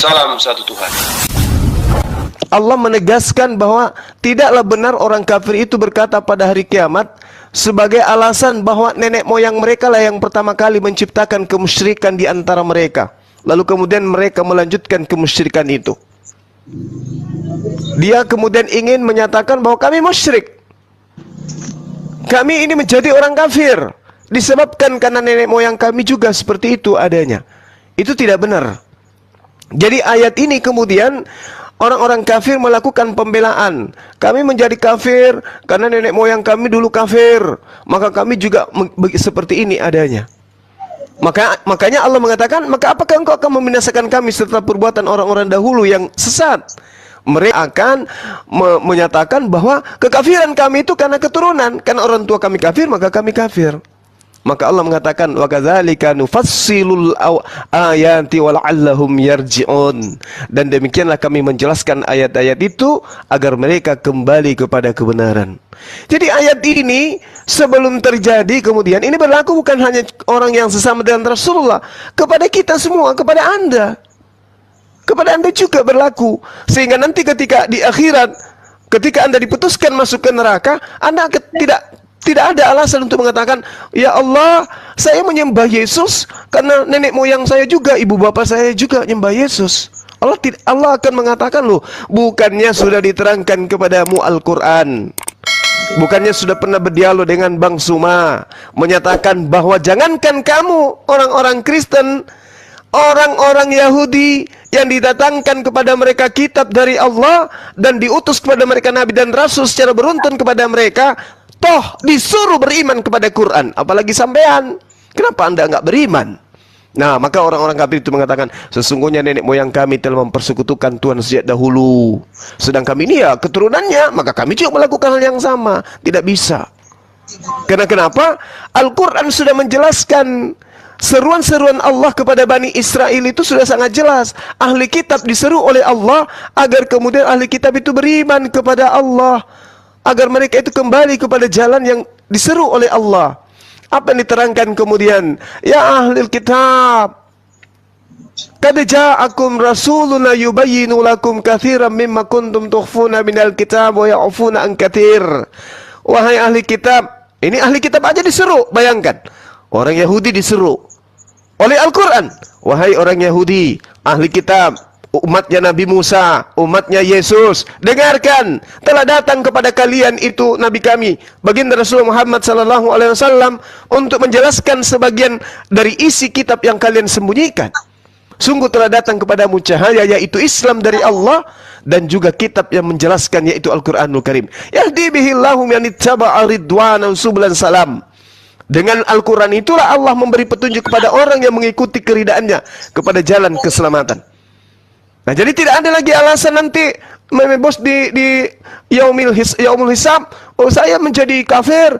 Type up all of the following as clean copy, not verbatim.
Salam satu Tuhan. Allah menegaskan bahwa tidaklah benar orang kafir itu berkata pada hari kiamat sebagai alasan bahwa nenek moyang mereka lah yang pertama kali menciptakan kemusyrikan di antara mereka. Lalu kemudian mereka melanjutkan kemusyrikan itu. Dia kemudian ingin menyatakan bahwa kami musyrik. Kami ini menjadi orang kafir disebabkan karena nenek moyang kami juga seperti itu adanya. Itu tidak benar. Jadi ayat ini kemudian orang-orang kafir melakukan pembelaan. Kami menjadi kafir karena nenek moyang kami dulu kafir, maka kami juga seperti ini adanya. Makanya Allah mengatakan, maka apakah engkau akan membinasakan kami serta perbuatan orang-orang dahulu yang sesat? Mereka akan menyatakan bahwa kekafiran kami itu karena keturunan, karena orang tua kami kafir maka kami kafir. Maka Allah mengatakan, wa kadzalika nufassilul ayati wala'allahum yarji'un. Dan demikianlah kami menjelaskan ayat-ayat itu agar mereka kembali kepada kebenaran. Jadi ayat ini sebelum terjadi kemudian ini berlaku bukan hanya orang yang sesama dengan Rasulullah, kepada kita semua, kepada Anda. Kepada Anda juga berlaku. Sehingga nanti ketika di akhirat, ketika Anda diputuskan masuk ke neraka, Anda tidak ada alasan untuk mengatakan, ya Allah, saya menyembah Yesus karena nenek moyang saya juga, ibu bapak saya juga menyembah Yesus. Allah akan mengatakan, loh, bukannya sudah diterangkan kepadamu Al-Quran, bukannya sudah pernah berdialog dengan Bang Suma, menyatakan bahwa jangankan kamu orang-orang Kristen, orang-orang Yahudi yang didatangkan kepada mereka kitab dari Allah dan diutus kepada mereka Nabi dan Rasul secara beruntun kepada mereka, toh disuruh beriman kepada Quran, apalagi sampean. Kenapa Anda enggak beriman? Nah, maka orang-orang kafir itu mengatakan, sesungguhnya nenek moyang kami telah mempersekutukan Tuhan sejak dahulu. Sedang kami ini ya keturunannya, maka kami juga melakukan hal yang sama. Tidak bisa. Karena kenapa? Al-Quran sudah menjelaskan. Seruan-seruan Allah kepada Bani Israel itu sudah sangat jelas. Ahli kitab diseru oleh Allah agar kemudian ahli kitab itu beriman kepada Allah, agar mereka itu kembali kepada jalan yang diseru oleh Allah. Apa yang diterangkan kemudian? Ya ahli kitab, qad ja'akum rasuluna yubayyinu lakum katsiran mimma kuntum tukhfuna minal kitab wa ya'funa an katsir. Wahai ahli kitab, ini ahli kitab aja diseru, bayangkan. Orang Yahudi diseru oleh Al-Quran, wahai orang Yahudi, ahli kitab, umatnya Nabi Musa, umatnya Yesus, dengarkan, telah datang kepada kalian itu Nabi kami, baginda Rasulullah Muhammad SAW, untuk menjelaskan sebagian dari isi kitab yang kalian sembunyikan. Sungguh telah datang kepadamu cahaya, yaitu Islam dari Allah, dan juga kitab yang menjelaskan, yaitu Al-Quranul Karim. Yahdi bihillahu man ittaba'a ridwana subulan salam. Dengan Al-Quran itulah Allah memberi petunjuk kepada orang yang mengikuti keridaannya kepada jalan keselamatan. Nah, jadi tidak ada lagi alasan nanti bos di yaumul hisab, oh saya menjadi kafir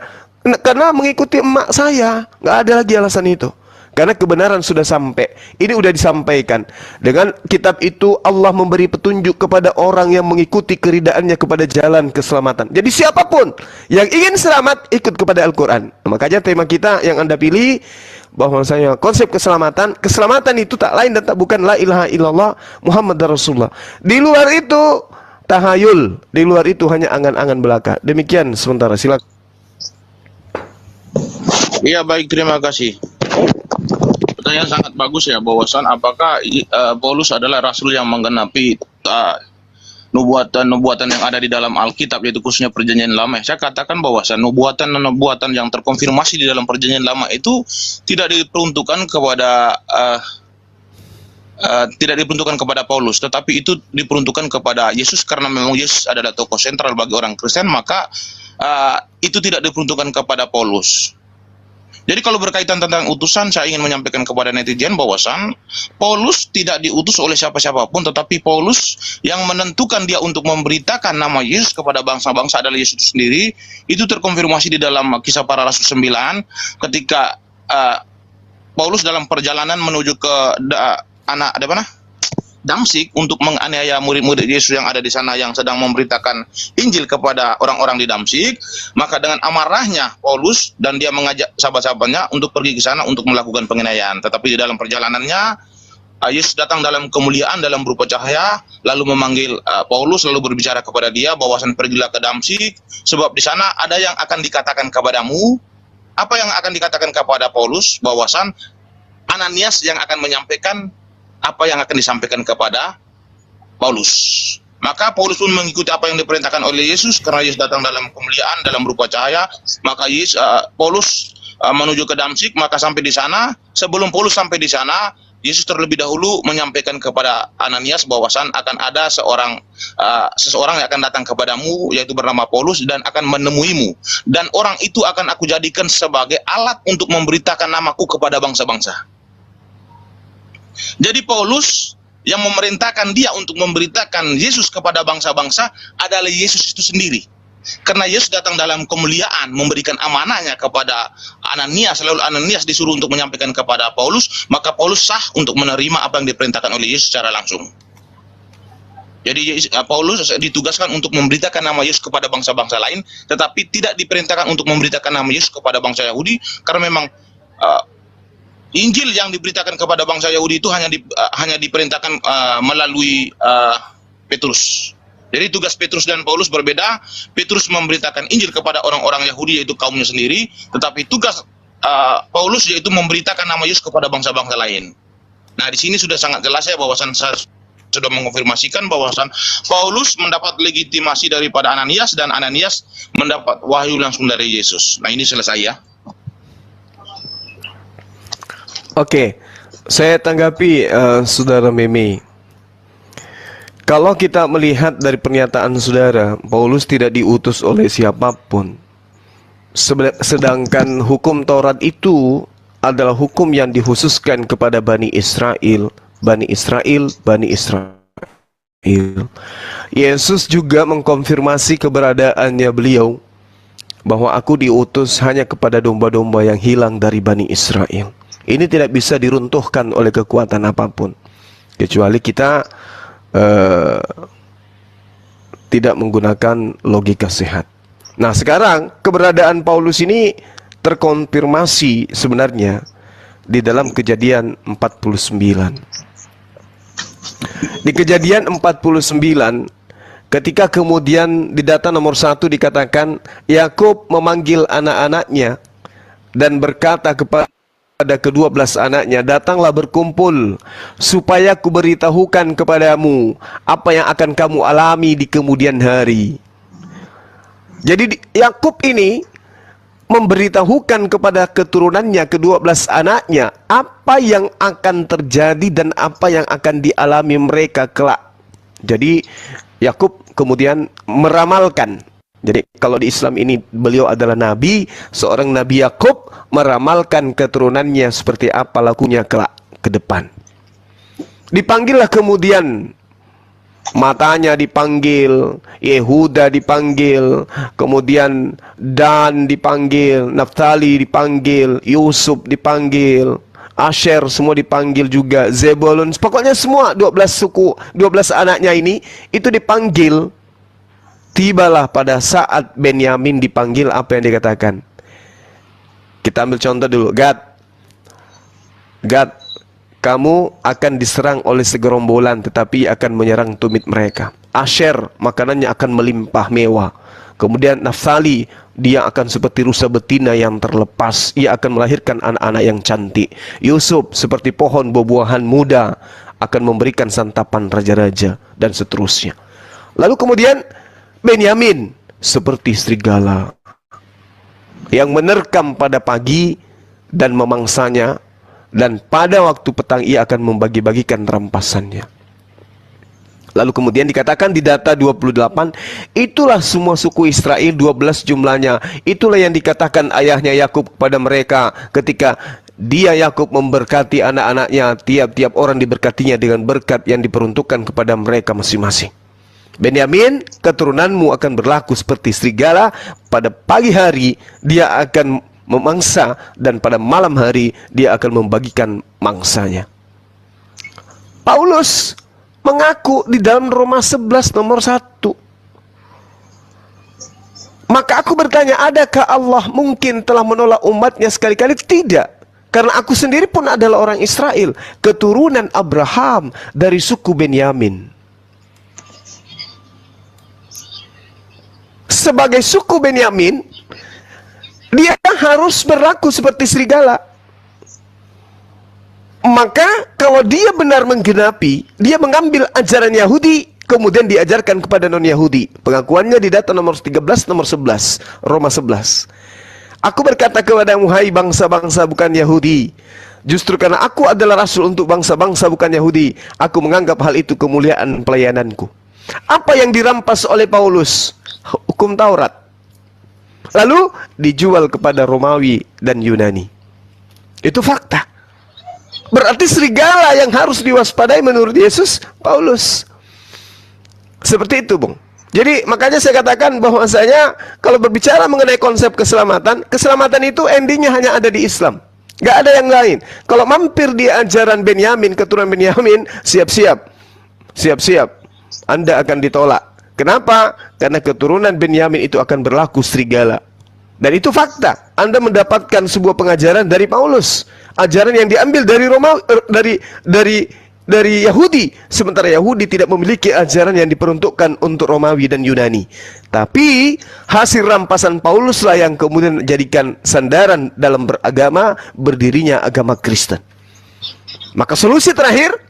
karena mengikuti emak saya. Nggak ada lagi alasan itu. Karena kebenaran sudah sampai. Ini sudah disampaikan. Dengan kitab itu Allah memberi petunjuk kepada orang yang mengikuti keridaannya kepada jalan keselamatan. Jadi siapapun yang ingin selamat, ikut kepada Al-Quran. Makanya tema kita yang Anda pilih, bahwasanya konsep keselamatan itu tak lain dan tak bukan la ilaha illallah Muhammad Rasulullah. Di luar itu tahayul, di luar itu hanya angan-angan belaka. Demikian sementara, silakan. Iya, baik, terima kasih. Pertanyaan sangat bagus ya, bahwasan apakah Paulus adalah rasul yang menggenapi nubuatan yang ada di dalam Alkitab, yaitu khususnya Perjanjian Lama. Saya katakan bahwasan nubuatan yang terkonfirmasi di dalam Perjanjian Lama itu tidak diperuntukkan kepada Paulus, tetapi itu diperuntukkan kepada Yesus, karena memang Yesus adalah tokoh sentral bagi orang Kristen, maka itu tidak diperuntukkan kepada Paulus. Jadi kalau berkaitan tentang utusan, saya ingin menyampaikan kepada netizen bahwasan Paulus tidak diutus oleh siapa-siapapun, tetapi Paulus yang menentukan dia untuk memberitakan nama Yesus kepada bangsa-bangsa adalah Yesus itu sendiri. Itu terkonfirmasi di dalam Kisah Para Rasul 9 ketika Paulus dalam perjalanan menuju ke Damsyik untuk menganiaya murid-murid Yesus yang ada di sana yang sedang memberitakan Injil kepada orang-orang di Damsyik. Maka dengan amarahnya Paulus dan dia mengajak sahabat-sahabatnya untuk pergi ke sana untuk melakukan penganiayaan. Tetapi di dalam perjalanannya Yesus datang dalam kemuliaan dalam berupa cahaya, lalu memanggil Paulus, lalu berbicara kepada dia bahwasan pergilah ke Damsyik, sebab di sana ada yang akan dikatakan kepadamu. Apa yang akan dikatakan kepada Paulus? Bahwasan Ananias yang akan menyampaikan apa yang akan disampaikan kepada Paulus. Maka Paulus pun mengikuti apa yang diperintahkan oleh Yesus, karena Yesus datang dalam kemuliaan dalam berupa cahaya. Maka Paulus menuju ke Damsyik. Maka sampai di sana, sebelum Paulus sampai di sana, Yesus terlebih dahulu menyampaikan kepada Ananias bahwasan akan ada seseorang yang akan datang kepadamu, yaitu bernama Paulus, dan akan menemuimu. Dan orang itu akan aku jadikan sebagai alat untuk memberitakan namaku kepada bangsa-bangsa. Jadi Paulus yang memerintahkan dia untuk memberitakan Yesus kepada bangsa-bangsa adalah Yesus itu sendiri. Karena Yesus datang dalam kemuliaan memberikan amanahnya kepada Ananias, lalu Ananias disuruh untuk menyampaikan kepada Paulus, maka Paulus sah untuk menerima apa yang diperintahkan oleh Yesus secara langsung. Jadi Paulus ditugaskan untuk memberitakan nama Yesus kepada bangsa-bangsa lain, tetapi tidak diperintahkan untuk memberitakan nama Yesus kepada bangsa Yahudi, karena memang Injil yang diberitakan kepada bangsa Yahudi itu hanya diperintahkan melalui Petrus. Jadi tugas Petrus dan Paulus berbeda. Petrus memberitakan Injil kepada orang-orang Yahudi, yaitu kaumnya sendiri, tetapi tugas Paulus yaitu memberitakan nama Yesus kepada bangsa-bangsa lain. Nah, di sini sudah sangat jelas ya bahwasan saya sudah mengonfirmasikan bahwasan Paulus mendapat legitimasi daripada Ananias, dan Ananias mendapat wahyu langsung dari Yesus. Nah, ini selesai ya. Oke, saya tanggapi Saudara Meme. Kalau kita melihat dari pernyataan saudara, Paulus tidak diutus oleh siapapun. Sedangkan hukum Taurat itu adalah hukum yang dikhususkan kepada Bani Israel. Bani Israel, Bani Israel. Yesus juga mengkonfirmasi keberadaannya beliau, bahwa aku diutus hanya kepada domba-domba yang hilang dari Bani Israel. Ini tidak bisa diruntuhkan oleh kekuatan apapun, kecuali kita tidak menggunakan logika sehat. Nah, sekarang keberadaan Paulus ini terkonfirmasi sebenarnya di dalam Kejadian 49. Di Kejadian 49, ketika kemudian di data nomor 1 dikatakan Yakub memanggil anak-anaknya dan berkata kepada ke-12 anaknya, datanglah berkumpul supaya kuberitahukan kepadamu apa yang akan kamu alami di kemudian hari. Jadi Yakub ini memberitahukan kepada keturunannya, ke-12 anaknya, apa yang akan terjadi dan apa yang akan dialami mereka kelak. Jadi Yakub kemudian meramalkan. Jadi kalau di Islam ini beliau adalah nabi, seorang Nabi Yakub meramalkan keturunannya seperti apa lakunya kelak ke depan. Dipanggillah kemudian, matanya dipanggil, Yehuda dipanggil, kemudian Dan dipanggil, Naftali dipanggil, Yusuf dipanggil, Asher semua dipanggil juga, Zebulun, pokoknya semua 12 suku, 12 anaknya ini itu dipanggil. Tibalah pada saat Benyamin dipanggil, apa yang dikatakan? Kita ambil contoh dulu. Gad, kamu akan diserang oleh segerombolan, tetapi akan menyerang tumit mereka. Asher, makanannya akan melimpah mewah. Kemudian Naftali, dia akan seperti rusa betina yang terlepas. Ia akan melahirkan anak-anak yang cantik. Yusuf seperti pohon buah-buahan muda, akan memberikan santapan raja-raja, dan seterusnya. Lalu kemudian Benyamin seperti serigala yang menerkam pada pagi dan memangsanya, dan pada waktu petang ia akan membagi-bagikan rampasannya. Lalu kemudian dikatakan di data 28, itulah semua suku Israel, 12 jumlahnya. Itulah yang dikatakan ayahnya Yakub kepada mereka ketika dia Yakub memberkati anak-anaknya, tiap-tiap orang diberkatinya dengan berkat yang diperuntukkan kepada mereka masing-masing. Benyamin, keturunanmu akan berlaku seperti serigala. Pada pagi hari dia akan memangsa, dan pada malam hari dia akan membagikan mangsanya. Paulus mengaku di dalam Roma 11 nomor 1. Maka aku bertanya, adakah Allah mungkin telah menolak umatnya sekali-kali? Tidak. Karena aku sendiri pun adalah orang Israel, keturunan Abraham dari suku Benyamin. Sebagai suku Benyamin, dia harus berlaku seperti serigala. Maka kalau dia benar menggenapi, dia mengambil ajaran Yahudi, kemudian diajarkan kepada non-Yahudi. Pengakuannya di data nomor 13, nomor 11, Roma 11. Aku berkata kepadamu, hai bangsa-bangsa bukan Yahudi, justru karena aku adalah rasul untuk bangsa-bangsa bukan Yahudi, aku menganggap hal itu kemuliaan pelayananku. Apa yang dirampas oleh Paulus? Hukum Taurat. Lalu dijual kepada Romawi dan Yunani. Itu fakta. Berarti serigala yang harus diwaspadai menurut Yesus, Paulus. Seperti itu, Bung. Jadi makanya saya katakan bahwasanya kalau berbicara mengenai konsep keselamatan, keselamatan itu endingnya hanya ada di Islam. Gak ada yang lain. Kalau mampir di ajaran Benyamin, keturunan Benyamin, siap-siap. Siap-siap. Anda akan ditolak. Kenapa? Karena keturunan Benyamin itu akan berlaku serigala. Dan itu fakta. Anda mendapatkan sebuah pengajaran dari Paulus. Ajaran yang diambil dari Roma, dari Yahudi. Sementara Yahudi tidak memiliki ajaran yang diperuntukkan untuk Romawi dan Yunani. Tapi hasil rampasan Pauluslah yang kemudian menjadikan sandaran dalam beragama, berdirinya agama Kristen. Maka solusi terakhir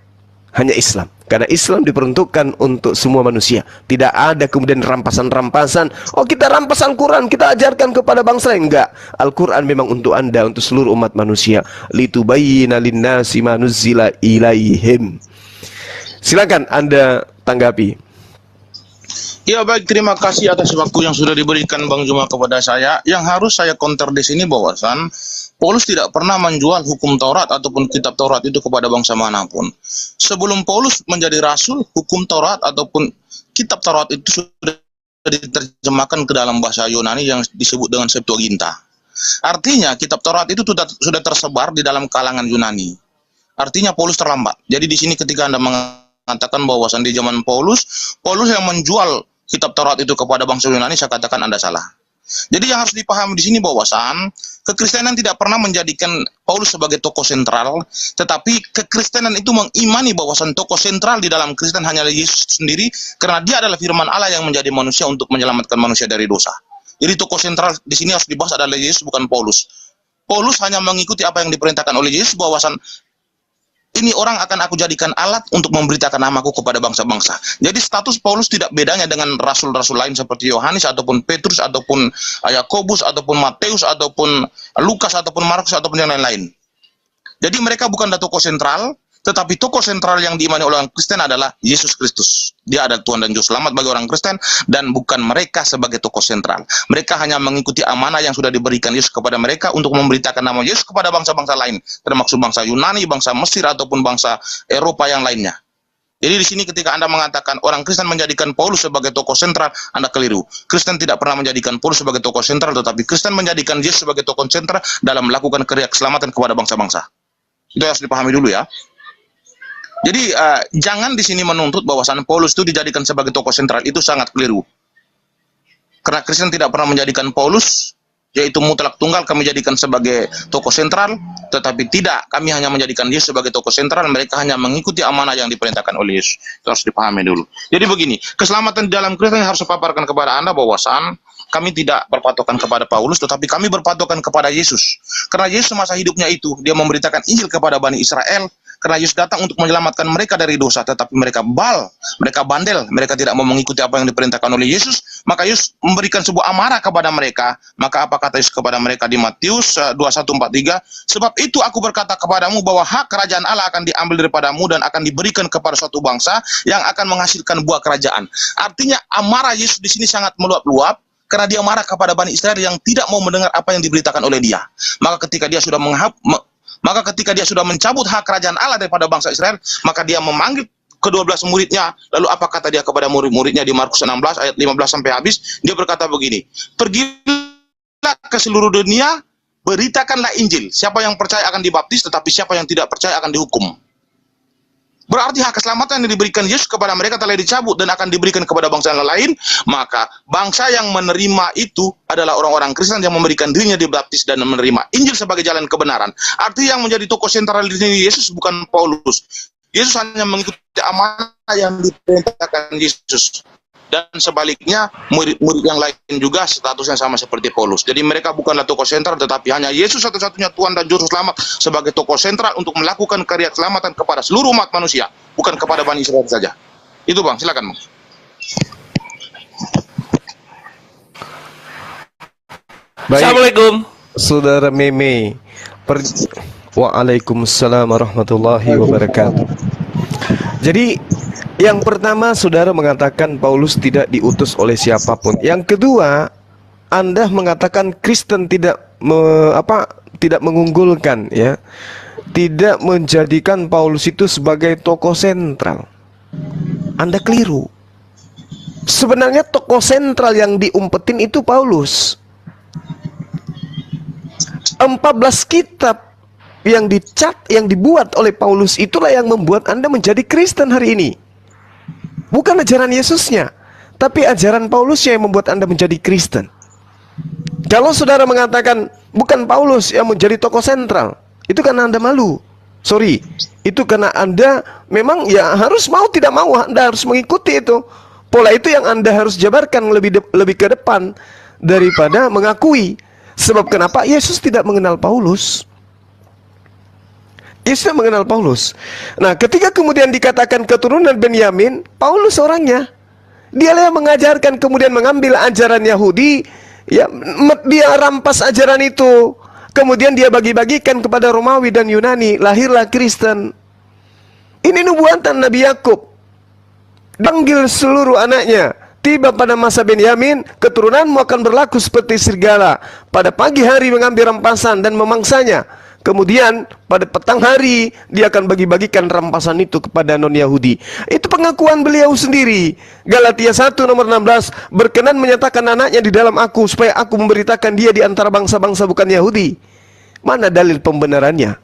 hanya Islam. Karena Islam diperuntukkan untuk semua manusia. Tidak ada kemudian rampasan-rampasan. Oh, kita rampas Al-Quran, kita ajarkan kepada bangsa. Enggak. Al-Quran memang untuk Anda, untuk seluruh umat manusia. Litubayyina linnasi ma nuzzila ilaihim. Silakan Anda tanggapi. Ya baik, terima kasih atas waktu yang sudah diberikan Bang Juma kepada saya. Yang harus saya counter di sini bahwasan Paulus tidak pernah menjual hukum Taurat ataupun kitab Taurat itu kepada bangsa manapun. Sebelum Paulus menjadi rasul, hukum Taurat ataupun kitab Taurat itu sudah diterjemahkan ke dalam bahasa Yunani yang disebut dengan Septuaginta. Artinya kitab Taurat itu sudah tersebar di dalam kalangan Yunani. Artinya Paulus terlambat. Jadi di sini ketika Anda mengatakan bahwasan di zaman Paulus yang menjual kitab Taurat itu kepada bangsa Yunani, saya katakan Anda salah. Jadi yang harus dipahami di sini bahwasan kekristenan tidak pernah menjadikan Paulus sebagai tokoh sentral, tetapi kekristenan itu mengimani bahwasan tokoh sentral di dalam Kristen hanyalah Yesus sendiri, karena dia adalah firman Allah yang menjadi manusia untuk menyelamatkan manusia dari dosa. Jadi tokoh sentral di sini harus dibahas adalah Yesus, bukan Paulus. Paulus hanya mengikuti apa yang diperintahkan oleh Yesus, bahwasan ini orang akan aku jadikan alat untuk memberitakan namaku kepada bangsa-bangsa. Jadi status Paulus tidak bedanya dengan rasul-rasul lain seperti Yohanes ataupun Petrus ataupun Yakobus ataupun Matius ataupun Lukas ataupun Markus ataupun yang lain-lain. Jadi mereka bukan tokoh sentral, tetapi tokoh sentral yang diimani oleh orang Kristen adalah Yesus Kristus. Dia adalah Tuhan dan Juru Selamat bagi orang Kristen, dan bukan mereka sebagai tokoh sentral. Mereka hanya mengikuti amanah yang sudah diberikan Yesus kepada mereka untuk memberitakan nama Yesus kepada bangsa-bangsa lain, termasuk bangsa Yunani, bangsa Mesir ataupun bangsa Eropa yang lainnya. Jadi di sini ketika Anda mengatakan orang Kristen menjadikan Paulus sebagai tokoh sentral, Anda keliru. Kristen tidak pernah menjadikan Paulus sebagai tokoh sentral, tetapi Kristen menjadikan Yesus sebagai tokoh sentral dalam melakukan karya keselamatan kepada bangsa-bangsa. Itu harus dipahami dulu ya. Jadi jangan di sini menuntut bahwasan Paulus itu dijadikan sebagai tokoh sentral, itu sangat keliru. Karena Kristen tidak pernah menjadikan Paulus, yaitu mutlak tunggal, kami jadikan sebagai tokoh sentral, tetapi tidak, kami hanya menjadikan Yesus sebagai tokoh sentral, mereka hanya mengikuti amanah yang diperintahkan oleh Yesus. Itu harus dipahami dulu. Jadi begini, keselamatan di dalam Kristen harus saya paparkan kepada Anda bahwasan kami tidak berpatokan kepada Paulus, tetapi kami berpatokan kepada Yesus. Karena Yesus semasa hidupnya itu, dia memberitakan Injil kepada Bani Israel, karena Yesus datang untuk menyelamatkan mereka dari dosa, tetapi mereka bandel, mereka tidak mau mengikuti apa yang diperintahkan oleh Yesus, maka Yesus memberikan sebuah amarah kepada mereka. Maka apa kata Yesus kepada mereka di Matius 21:43? Sebab itu aku berkata kepadamu bahwa hak kerajaan Allah akan diambil daripadamu dan akan diberikan kepada suatu bangsa yang akan menghasilkan buah kerajaan. Artinya amarah Yesus di sini sangat meluap-luap, karena dia marah kepada Bani Israel yang tidak mau mendengar apa yang diberitakan oleh dia. Maka ketika dia sudah mencabut hak kerajaan Allah daripada bangsa Israel, maka dia memanggil ke-12 muridnya. Lalu apa kata dia kepada murid-muridnya di Markus 16 ayat 15 sampai habis? Dia berkata begini, pergilah ke seluruh dunia, beritakanlah Injil. Siapa yang percaya akan dibaptis, tetapi siapa yang tidak percaya akan dihukum. Berarti hak keselamatan yang diberikan Yesus kepada mereka telah dicabut dan akan diberikan kepada bangsa yang lain. Maka bangsa yang menerima itu adalah orang-orang Kristen yang memberikan dirinya dibaptis dan menerima Injil sebagai jalan kebenaran. Artinya yang menjadi tokoh sentral di sini Yesus, bukan Paulus. Yesus hanya mengikuti amanah yang diperintahkan Yesus. Dan sebaliknya, murid-murid yang lain juga statusnya sama seperti Paulus. Jadi mereka bukanlah tokoh sentral, tetapi hanya Yesus satu-satunya Tuhan dan Juru Selamat sebagai tokoh sentral untuk melakukan karya keselamatan kepada seluruh umat manusia, bukan kepada Bani Israel saja. Itu Bang, silakan Bang. Baik, Assalamualaikum. Saudara Meme. Waalaikumsalam warahmatullahi wabarakatuh. Jadi, yang pertama, saudara mengatakan Paulus tidak diutus oleh siapapun. Yang kedua, Anda mengatakan Kristen tidak tidak mengunggulkan, ya, tidak menjadikan Paulus itu sebagai tokoh sentral. Anda keliru. Sebenarnya tokoh sentral yang diumpetin itu Paulus. 14 kitab yang yang dibuat oleh Paulus itulah yang membuat Anda menjadi Kristen hari ini. Bukan ajaran Yesusnya, tapi ajaran Paulusnya yang membuat Anda menjadi Kristen. Kalau saudara mengatakan bukan Paulus yang menjadi tokoh sentral, itu karena Anda malu. Sorry, itu karena Anda memang ya harus mau tidak mau, Anda harus mengikuti itu. Pola itu yang Anda harus jabarkan lebih ke depan daripada mengakui. Sebab kenapa? Yesus tidak mengenal Paulus. Yesus tidak mengenal Paulus. Nah, ketika kemudian dikatakan keturunan Benyamin, Paulus orangnya. Dialah yang mengajarkan, kemudian mengambil ajaran Yahudi, ya, dia rampas ajaran itu. Kemudian dia bagi-bagikan kepada Romawi dan Yunani, lahirlah Kristen. Ini nubuatan Nabi Yakub. Panggil seluruh anaknya. Tiba pada masa Benyamin, keturunanmu akan berlaku seperti serigala. Pada pagi hari mengambil rampasan dan memangsanya. Kemudian pada petang hari dia akan bagi-bagikan rampasan itu kepada non-Yahudi. Itu pengakuan beliau sendiri. Galatia 1 nomor 16, berkenan menyatakan anaknya di dalam aku, supaya aku memberitakan dia di antara bangsa-bangsa bukan Yahudi. Mana dalil pembenarannya?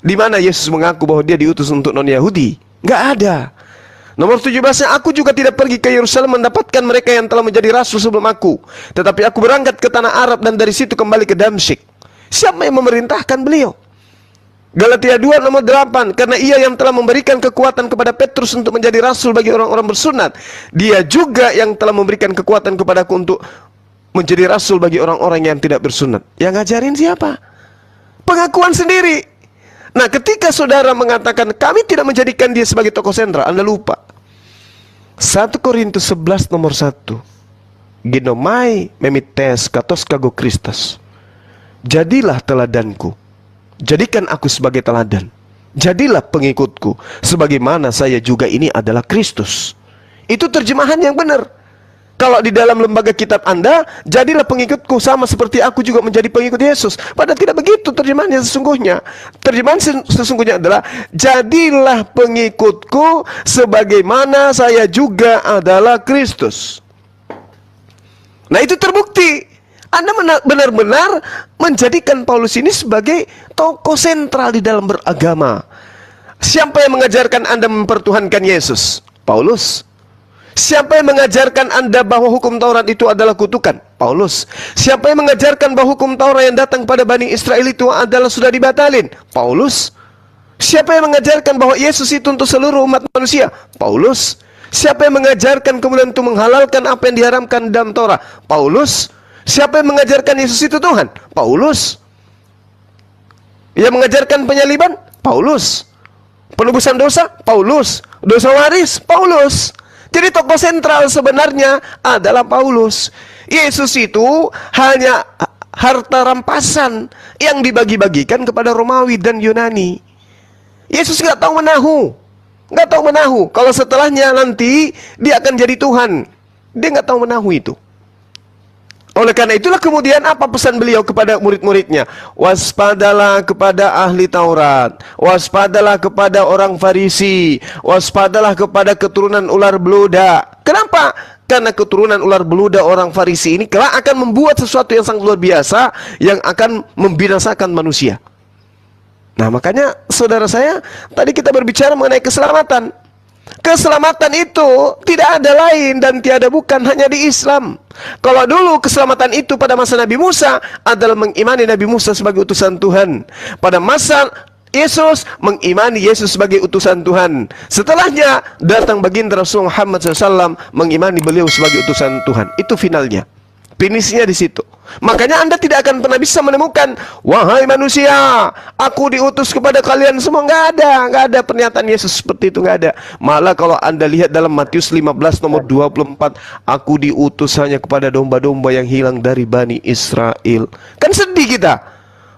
Di mana Yesus mengaku bahwa dia diutus untuk non-Yahudi? Nggak ada. Nomor 17, aku juga tidak pergi ke Yerusalem mendapatkan mereka yang telah menjadi rasul sebelum aku, tetapi aku berangkat ke tanah Arab dan dari situ kembali ke Damsyik. Siapa yang memerintahkan beliau? Galatia 2 nomor 8, karena ia yang telah memberikan kekuatan kepada Petrus untuk menjadi rasul bagi orang-orang bersunat, dia juga yang telah memberikan kekuatan kepadaku untuk menjadi rasul bagi orang-orang yang tidak bersunat. Yang ngajarin siapa? Pengakuan sendiri. Nah, ketika saudara mengatakan kami tidak menjadikan dia sebagai tokoh sentral, Anda lupa. 1 Korintus 11 nomor 1. Genomai memites katos kago Kristus. Jadilah teladanku. Jadikan aku sebagai teladan. Jadilah pengikutku, sebagaimana saya juga ini adalah Kristus. Itu terjemahan yang benar. Kalau di dalam lembaga kitab Anda, jadilah pengikutku sama seperti aku juga menjadi pengikut Yesus. Padahal tidak begitu terjemahannya sesungguhnya. Terjemahan sesungguhnya adalah, jadilah pengikutku sebagaimana saya juga adalah Kristus. Nah, itu terbukti. Anda benar-benar menjadikan Paulus ini sebagai tokoh sentral di dalam beragama. Siapa yang mengajarkan Anda mempertuhankan Yesus? Paulus. Siapa yang mengajarkan Anda bahwa hukum Taurat itu adalah kutukan? Paulus. Siapa yang mengajarkan bahwa hukum Taurat yang datang pada Bani Israel itu adalah sudah dibatalin? Paulus. Siapa yang mengajarkan bahwa Yesus itu untuk seluruh umat manusia? Paulus. Siapa yang mengajarkan kemudian untuk menghalalkan apa yang diharamkan dalam Taurat? Paulus. Siapa yang mengajarkan Yesus itu Tuhan? Paulus. Yang mengajarkan penyaliban? Paulus. Penebusan dosa? Paulus. Dosa waris? Paulus. Jadi tokoh sentral sebenarnya adalah Paulus. Yesus itu hanya harta rampasan yang dibagi-bagikan kepada Romawi dan Yunani. Yesus nggak tahu menahu. Nggak tahu menahu. Kalau setelahnya nanti dia akan jadi Tuhan. Dia nggak tahu menahu itu. Oleh karena itulah kemudian apa pesan beliau kepada murid-muridnya? Waspadalah kepada ahli Taurat, waspadalah kepada orang Farisi, waspadalah kepada keturunan ular beluda. Kenapa? Karena keturunan ular beluda orang Farisi ini kelak akan membuat sesuatu yang sangat luar biasa yang akan membinasakan manusia. Nah, makanya saudara saya, tadi kita berbicara mengenai keselamatan. Keselamatan itu tidak ada lain dan tiada bukan hanya di Islam. Kalau dulu keselamatan itu pada masa Nabi Musa adalah mengimani Nabi Musa sebagai utusan Tuhan. Pada masa Yesus mengimani Yesus sebagai utusan Tuhan. Setelahnya datang baginda Rasul Muhammad SAW mengimani beliau sebagai utusan Tuhan. Itu finalnya. Finishnya di situ. Makanya Anda tidak akan pernah bisa menemukan, wahai manusia, aku diutus kepada kalian semua. Nggak ada pernyataan Yesus seperti itu, nggak ada. Malah kalau Anda lihat dalam Matius 15 nomor 24, aku diutus hanya kepada domba-domba yang hilang dari Bani Israel. Kan sedih kita.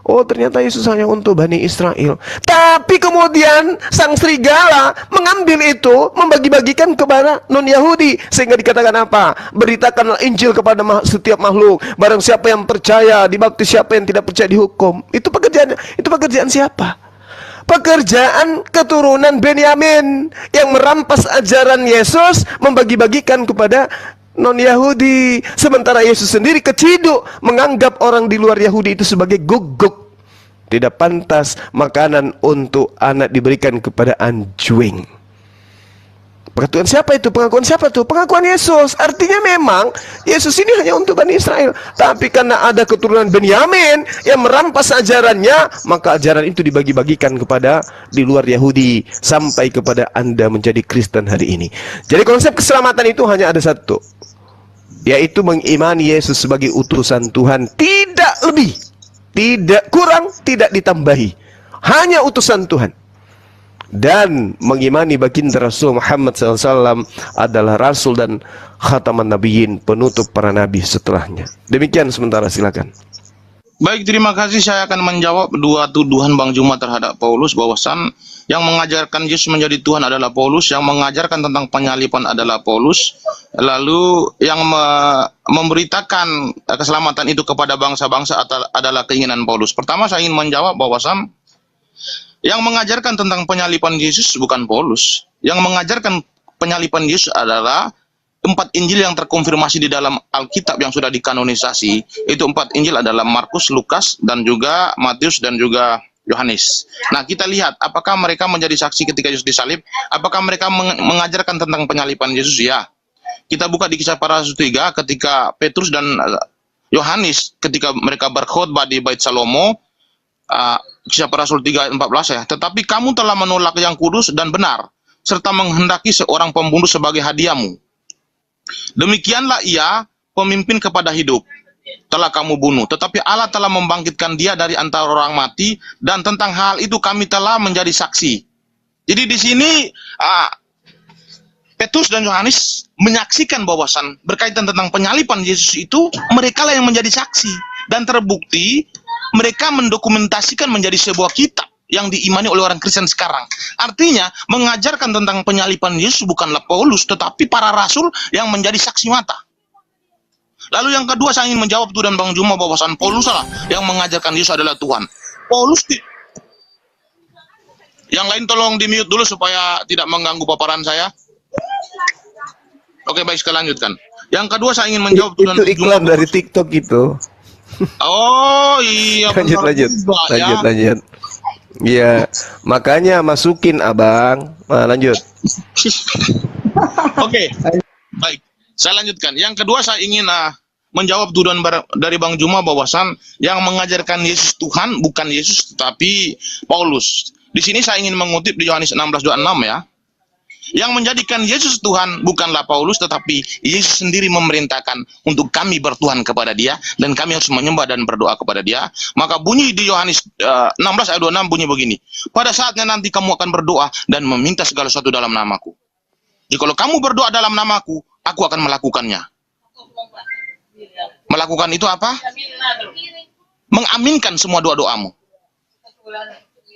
Oh, ternyata Yesus hanya untuk Bani Israel. Tapi kemudian sang serigala mengambil itu, membagi-bagikan kepada non-Yahudi. Sehingga dikatakan apa? Beritakanlah Injil kepada setiap makhluk. Barang siapa yang percaya dibaptis, siapa yang tidak percaya dihukum. Itu pekerjaan siapa? Pekerjaan keturunan Benyamin yang merampas ajaran Yesus, membagi-bagikan kepada non-Yahudi. Sementara Yesus sendiri keciduk menganggap orang di luar Yahudi itu sebagai guguk. Tidak pantas makanan untuk anak diberikan kepada anjing. Pengakuan siapa itu? Pengakuan siapa itu? Pengakuan Yesus. Artinya memang Yesus ini hanya untuk Bani Israel. Tapi karena ada keturunan Benyamin yang merampas ajarannya, maka ajaran itu dibagi-bagikan kepada di luar Yahudi sampai kepada Anda menjadi Kristen hari ini. Jadi konsep keselamatan itu hanya ada satu, yaitu mengimani Yesus sebagai utusan Tuhan. Tidak lebih, tidak kurang, tidak ditambahi. Hanya utusan Tuhan. Dan mengimani baginda Rasul Muhammad SAW adalah Rasul dan Khataman Nabiyyin, penutup para nabi setelahnya. Demikian sementara, silakan. Baik, terima kasih. Saya akan menjawab dua tuduhan Bang Juma terhadap Paulus, bahwasan yang mengajarkan Yesus menjadi Tuhan adalah Paulus, yang mengajarkan tentang penyaliban adalah Paulus, lalu yang memberitakan keselamatan itu kepada bangsa-bangsa adalah keinginan Paulus. Pertama, saya ingin menjawab bahwasan yang mengajarkan tentang penyaliban Yesus bukan Paulus. Yang mengajarkan penyaliban Yesus adalah 4 Injil yang terkonfirmasi di dalam Alkitab yang sudah dikanonisasi. Itu 4 Injil adalah Markus, Lukas, dan juga Matius, dan juga Yohanes. Nah, kita lihat apakah mereka menjadi saksi ketika Yesus disalib. Apakah mereka mengajarkan tentang penyaliban Yesus? Ya. Kita buka di Kisah Para Rasul 3 ketika Petrus dan Yohanes ketika mereka berkhotbah di Bait Salomo. Kisah Para Rasul 3 ayat 14 ya. Tetapi kamu telah menolak yang kudus dan benar, serta menghendaki seorang pembunuh sebagai hadiahmu. Demikianlah ia pemimpin kepada hidup, telah kamu bunuh. Tetapi Allah telah membangkitkan dia dari antara orang mati, dan tentang hal itu kami telah menjadi saksi. Jadi di sini Petrus dan Yohanes menyaksikan bahwasan berkaitan tentang penyaliban Yesus itu, mereka lah yang menjadi saksi. Dan terbukti mereka mendokumentasikan menjadi sebuah kitab yang diimani oleh orang Kristen sekarang. Artinya, mengajarkan tentang penyaliban Yesus bukanlah Paulus, tetapi para rasul yang menjadi saksi mata. Lalu yang kedua, saya ingin menjawab tuduhan Bang Juma bahwasan Paulus salah yang mengajarkan Yesus adalah Tuhan. Paulus yang lain tolong di-mute dulu supaya tidak mengganggu paparan saya. Oke, baik, sekali lanjutkan. Yang kedua, saya ingin menjawab tuduhan Itu iklan dari TikTok itu. Oh iya, lanjut. Iya, makanya masukin abang. Nah, lanjut. Oke, baik. Saya lanjutkan. Yang kedua, saya ingin menjawab tuduhan dari Bang Juma bahwasan yang mengajarkan Yesus Tuhan bukan Yesus tetapi Paulus. Di sini saya ingin mengutip di Yohanes 16:26 ya. Yang menjadikan Yesus Tuhan bukanlah Paulus, tetapi Yesus sendiri memerintahkan untuk kami bertuhan kepada dia, dan kami harus menyembah dan berdoa kepada dia. Maka bunyi di Yohanes 16 ayat 26 bunyi begini, pada saatnya nanti kamu akan berdoa dan meminta segala sesuatu dalam namaku. Jadi kalau kamu berdoa dalam namaku, aku akan melakukannya. Melakukan itu apa? Mengaminkan semua doa-doamu.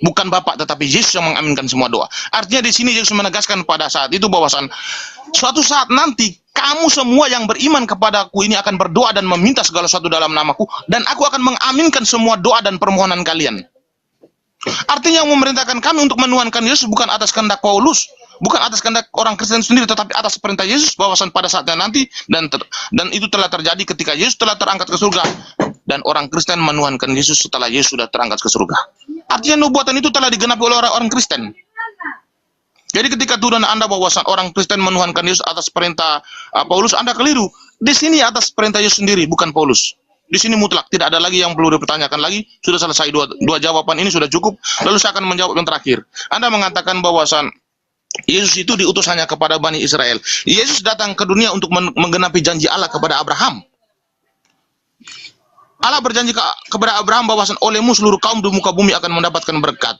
Bukan Bapak, tetapi Yesus yang mengaminkan semua doa. Artinya di sini Yesus menegaskan pada saat itu bahwasan suatu saat nanti kamu semua yang beriman kepadaku ini akan berdoa dan meminta segala sesuatu dalam namaku, dan aku akan mengaminkan semua doa dan permohonan kalian. Artinya yang memerintahkan kami untuk menuhankan Yesus bukan atas kehendak Paulus, bukan atas kehendak orang Kristen sendiri, tetapi atas perintah Yesus bahwasan pada saatnya nanti dan itu telah terjadi ketika Yesus telah terangkat ke surga, dan orang Kristen menuhankan Yesus setelah Yesus sudah terangkat ke surga. Artinya nubuatan itu telah digenapi oleh orang-orang Kristen. Jadi ketika tuduhan Anda bahwa orang Kristen menuhankan Yesus atas perintah Paulus, Anda keliru. Di sini atas perintah Yesus sendiri, bukan Paulus. Di sini mutlak, tidak ada lagi yang perlu dipertanyakan lagi. Sudah selesai dua jawaban ini sudah cukup. Lalu saya akan menjawab yang terakhir. Anda mengatakan bahwa Yesus itu diutus hanya kepada Bani Israel. Yesus datang ke dunia untuk menggenapi janji Allah kepada Abraham. Allah berjanji kepada Abraham bahwa olehmu seluruh kaum di muka bumi akan mendapatkan berkat.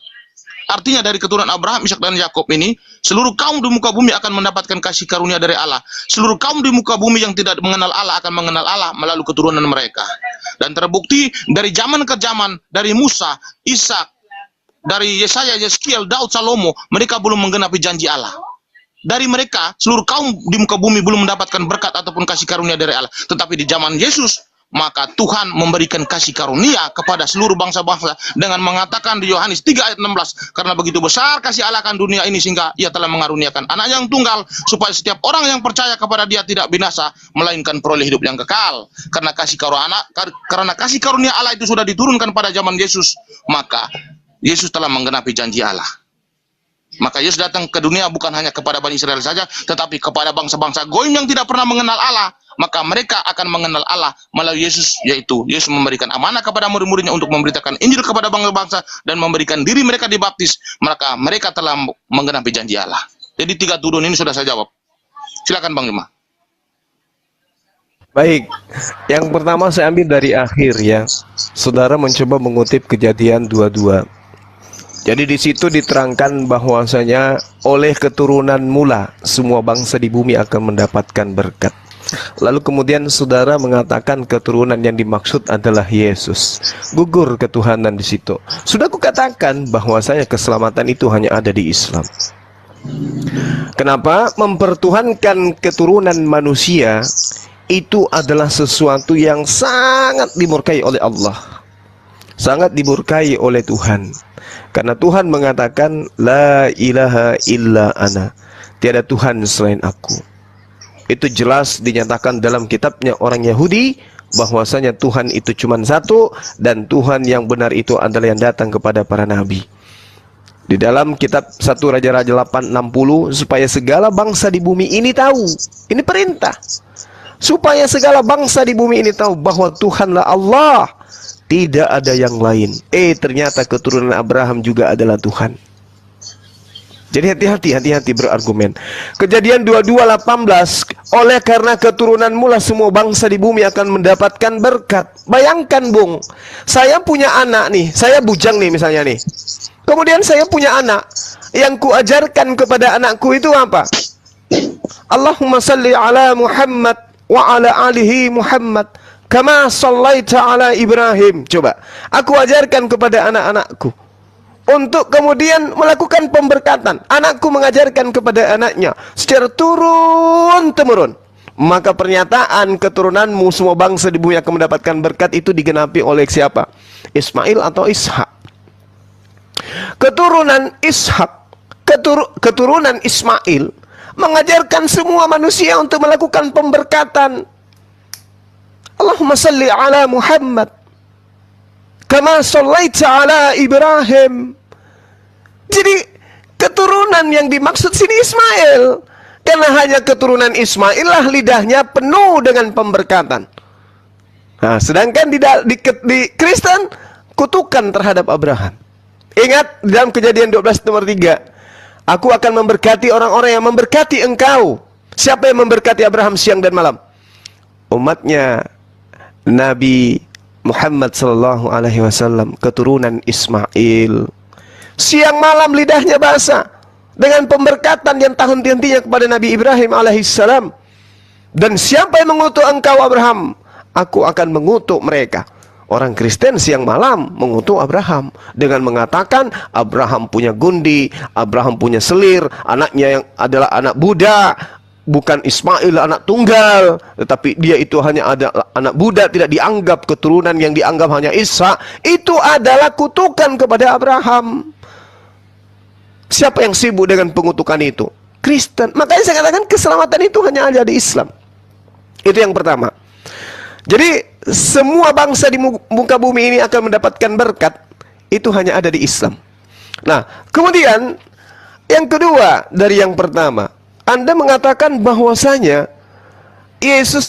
Artinya dari keturunan Abraham, Ishak dan Yakub ini, seluruh kaum di muka bumi akan mendapatkan kasih karunia dari Allah. Seluruh kaum di muka bumi yang tidak mengenal Allah akan mengenal Allah melalui keturunan mereka. Dan terbukti dari zaman ke zaman, dari Musa, Ishak, dari Yesaya, Yeskiel, Daud, Salomo, mereka belum menggenapi janji Allah. Dari mereka, seluruh kaum di muka bumi belum mendapatkan berkat ataupun kasih karunia dari Allah. Tetapi di zaman Yesus, maka Tuhan memberikan kasih karunia kepada seluruh bangsa-bangsa dengan mengatakan di Yohanes 3 ayat 16, karena begitu besar kasih Allah akan dunia ini sehingga ia telah mengaruniakan anak yang tunggal supaya setiap orang yang percaya kepada dia tidak binasa melainkan peroleh hidup yang kekal. Karena kasih karunia Allah itu sudah diturunkan pada zaman Yesus, maka Yesus telah menggenapi janji Allah. Maka Yesus datang ke dunia bukan hanya kepada Bani Israel saja, tetapi kepada bangsa-bangsa goyim yang tidak pernah mengenal Allah. Maka mereka akan mengenal Allah melalui Yesus, yaitu Yesus memberikan amanah kepada murid-muridnya untuk memberitakan Injil kepada bangsa-bangsa dan memberikan diri mereka dibaptis. Maka mereka telah menggenapi janji Allah. Jadi 3 tuduhan ini sudah saya jawab. Silakan Bang Lima. Baik, yang pertama saya ambil dari akhir ya. Saudara mencoba mengutip Kejadian 22. Jadi di situ diterangkan bahwasanya oleh keturunan mula semua bangsa di bumi akan mendapatkan berkat. Lalu kemudian saudara mengatakan keturunan yang dimaksud adalah Yesus. Gugur ketuhanan di situ. Sudah kukatakan bahwasanya keselamatan itu hanya ada di Islam. Kenapa? Mempertuhankan keturunan manusia itu adalah sesuatu yang sangat dimurkai oleh Allah. Sangat dimurkai oleh Tuhan. Karena Tuhan mengatakan la ilaha illa ana. Tiada Tuhan selain aku. Itu jelas dinyatakan dalam kitabnya orang Yahudi bahwasanya Tuhan itu cuma satu dan Tuhan yang benar itu adalah yang datang kepada para nabi. Di dalam kitab 1 Raja-Raja 8:60 supaya segala bangsa di bumi ini tahu. Ini perintah. Supaya segala bangsa di bumi ini tahu bahwa Tuhanlah Allah. Tidak ada yang lain. Ternyata keturunan Abraham juga adalah Tuhan. Jadi hati-hati berargumen. Kejadian 22:18, oleh karena keturunan mula semua bangsa di bumi akan mendapatkan berkat. Bayangkan Bung, saya punya anak nih, saya bujang nih misalnya nih. Kemudian saya punya anak, yang kuajarkan kepada anakku itu apa? Allahumma salli ala Muhammad wa ala alihi Muhammad kama sallaita ala Ibrahim. Coba, aku ajarkan kepada anak-anakku untuk kemudian melakukan pemberkatan. Anakku mengajarkan kepada anaknya secara turun-temurun. Maka pernyataan keturunanmu semua bangsa di bumi akan mendapatkan berkat itu digenapi oleh siapa? Ismail atau Ishak. Keturunan Ishak, keturunan Ismail mengajarkan semua manusia untuk melakukan pemberkatan. Allahumma salli ala Muhammad kama sallaita ala Ibrahim. Jadi keturunan yang dimaksud sini Ismail. Karena hanya keturunan Ismail lah lidahnya penuh dengan pemberkatan. Nah, sedangkan di Kristen kutukan terhadap Abraham. Ingat dalam Kejadian 12 nomor 3. Aku akan memberkati orang-orang yang memberkati engkau. Siapa yang memberkati Abraham siang dan malam? Umatnya Nabi Muhammad sallallahu alaihi wasallam, keturunan Ismail. Siang malam lidahnya basah dengan pemberkatan yang tak henti-hentinya kepada Nabi Ibrahim alaihissalam. Dan siapa yang mengutuk engkau Abraham, aku akan mengutuk mereka. Orang Kristen siang malam mengutuk Abraham dengan mengatakan Abraham punya gundi, Abraham punya selir, anaknya yang adalah anak budak. Bukan Ismail anak tunggal, tetapi dia itu hanya ada anak budak, tidak dianggap keturunan yang dianggap hanya Ishak. Itu adalah kutukan kepada Abraham. Siapa yang sibuk dengan pengutukan itu? Kristen. Makanya saya katakan keselamatan itu hanya ada di Islam. Itu yang pertama. Jadi semua bangsa di muka bumi ini akan mendapatkan berkat. itu hanya ada di Islam. Nah, kemudian yang kedua dari yang pertama, Anda mengatakan bahwasanya Yesus